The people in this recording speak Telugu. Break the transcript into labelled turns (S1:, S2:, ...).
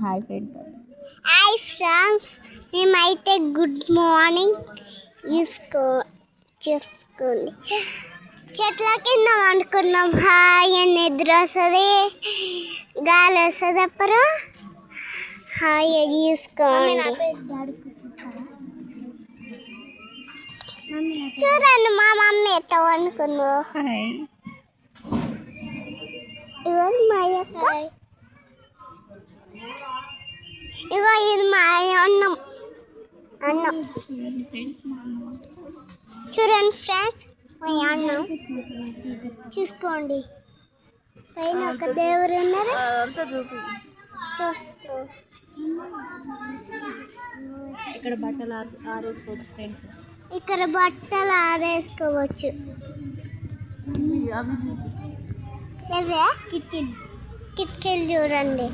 S1: Hi friends.
S2: హాయ్ ఫ్రెండ్స్, మేమైతే గుడ్ మార్నింగ్ చేసుకోండి. చెట్ల కింద వండుకున్నాం. హాయ్ అని నిద్ర వస్తుంది, గాలి వస్తుంది. అప్పుడు హాయ్ చూసుకోండి. చూడండి మా మమ్మీ ఎట్లా వండుకుందో. ఇవ్వండి మా యొక్క, ఇగో ఇది మా అన్నం. చూడండి ఫ్రెండ్స్, మా అన్నం చూసుకోండి. పైన ఒక దేవుడు ఉన్నారు, చూసుకో.
S1: ఇక్కడ బట్టలు ఆరేసుకోవచ్చు ఫ్రెండ్స్.
S2: ఇక్కడ బట్టలు ఆరేసుకోవచ్చు. లేవే కిటికీలు చూడండి.